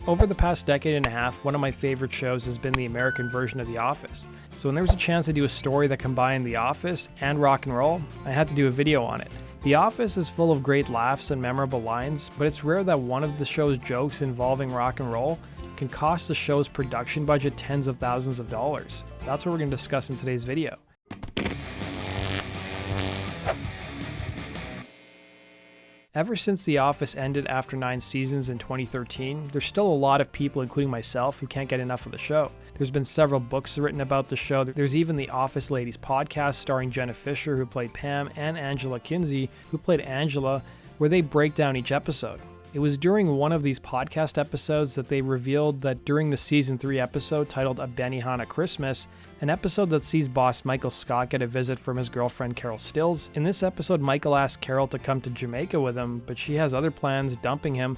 Over the past decade and a half, one of my favorite shows has been the American version of The Office. So when there was a chance to do a story that combined The Office and rock and roll, I had to do a video on it. The Office is full of great laughs and memorable lines, but it's rare that one of the show's jokes involving rock and roll can cost the show's production budget tens of thousands of dollars. That's what we're going to discuss in today's video. Ever since The Office ended after 9 seasons in 2013, there's still a lot of people, including myself, who can't get enough of the show. There's been several books written about the show. There's even the Office Ladies podcast starring Jenna Fischer, who played Pam, and Angela Kinsey, who played Angela, where they break down each episode. It was during one of these podcast episodes that they revealed that during the season 3 episode titled A Benihana Christmas, an episode that sees boss Michael Scott get a visit from his girlfriend Carol Stills. In this episode, Michael asks Carol to come to Jamaica with him, but she has other plans, dumping him,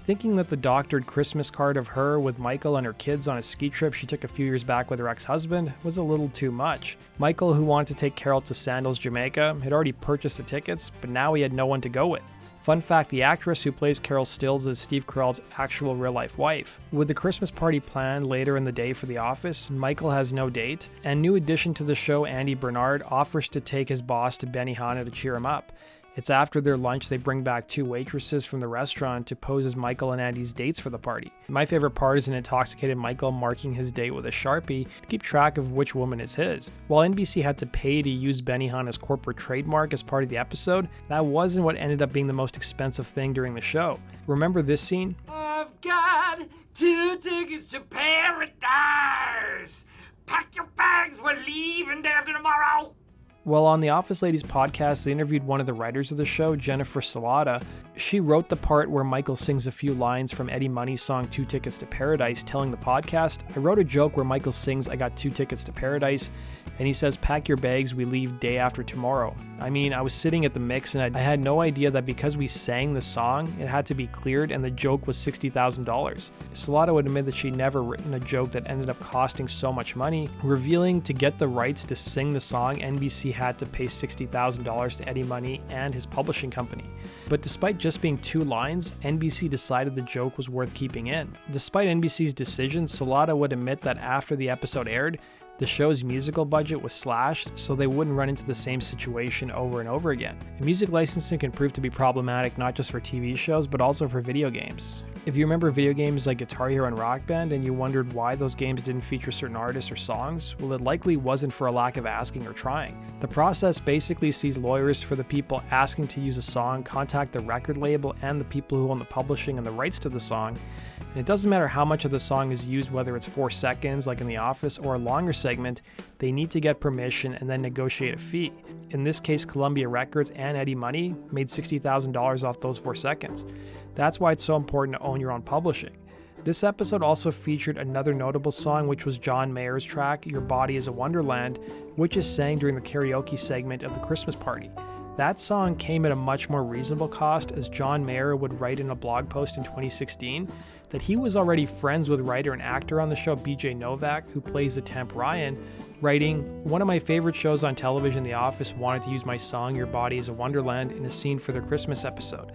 thinking that the doctored Christmas card of her with Michael and her kids on a ski trip she took a few years back with her ex-husband was a little too much. Michael, who wanted to take Carol to Sandals, Jamaica, had already purchased the tickets, but now he had no one to go with. Fun fact, the actress who plays Carol Stills is Steve Carell's actual real-life wife. With the Christmas party planned later in the day for The Office, Michael has no date, and new addition to the show, Andy Bernard, offers to take his boss to Benihana to cheer him up. It's after their lunch they bring back 2 waitresses from the restaurant to pose as Michael and Andy's dates for the party. My favorite part is an intoxicated Michael marking his date with a Sharpie to keep track of which woman is his. While NBC had to pay to use Benihana's corporate trademark as part of the episode, that wasn't what ended up being the most expensive thing during the show. Remember this scene? I've got 2 tickets to paradise. Pack your bags, we're leaving day after tomorrow. Well, on the Office Ladies podcast, they interviewed one of the writers of the show, Jennifer Salata. She wrote the part where Michael sings a few lines from Eddie Money's song 2 Tickets to Paradise, telling the podcast, I wrote a joke where Michael sings, I got 2 tickets to paradise, and he says, pack your bags, we leave day after tomorrow. I mean, I was sitting at the mix and I had no idea that because we sang the song, it had to be cleared and the joke was $60,000. Salata would admit that she'd never written a joke that ended up costing so much money, revealing to get the rights to sing the song, NBC had to pay $60,000 to Eddie Money and his publishing company. But despite just being 2 lines, NBC decided the joke was worth keeping in. Despite NBC's decision, Salata would admit that after the episode aired, the show's musical budget was slashed so they wouldn't run into the same situation over and over again. And music licensing can prove to be problematic not just for TV shows, but also for video games. If you remember video games like Guitar Hero and Rock Band and you wondered why those games didn't feature certain artists or songs, well, it likely wasn't for a lack of asking or trying. The process basically sees lawyers for the people asking to use a song contact the record label and the people who own the publishing and the rights to the song. And it doesn't matter how much of the song is used, whether it's 4 seconds like in The Office or a longer segment, they need to get permission and then negotiate a fee. In this case, Columbia Records and Eddie Money made $60,000 off those 4 seconds. That's why it's so important to own your own publishing. This episode also featured another notable song, which was John Mayer's track, Your Body is a Wonderland, which is sang during the karaoke segment of the Christmas party. That song came at a much more reasonable cost, as John Mayer would write in a blog post in 2016 that he was already friends with writer and actor on the show BJ Novak, who plays the temp Ryan, writing, one of my favorite shows on television, The Office, wanted to use my song Your Body is a Wonderland in a scene for their Christmas episode.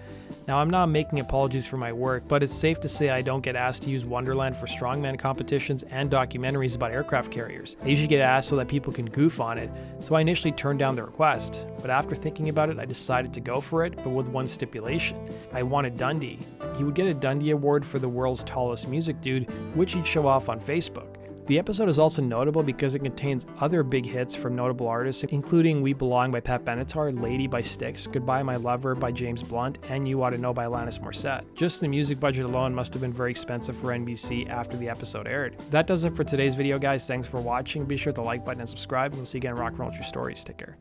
Now, I'm not making apologies for my work, but it's safe to say I don't get asked to use Wonderland for strongman competitions and documentaries about aircraft carriers. I usually get asked so that people can goof on it, so I initially turned down the request. But after thinking about it, I decided to go for it, but with one stipulation. I wanted Dundee. He would get a Dundee Award for the world's tallest music dude, which he'd show off on Facebook. The episode is also notable because it contains other big hits from notable artists, including We Belong by Pat Benatar, Lady by Styx, Goodbye My Lover by James Blunt, and You Ought to Know by Alanis Morissette. Just the music budget alone must have been very expensive for NBC after the episode aired. That does it for today's video, guys. Thanks for watching. Be sure to like button and subscribe, and we'll see you again in Rock and Roll True Stories. Take care.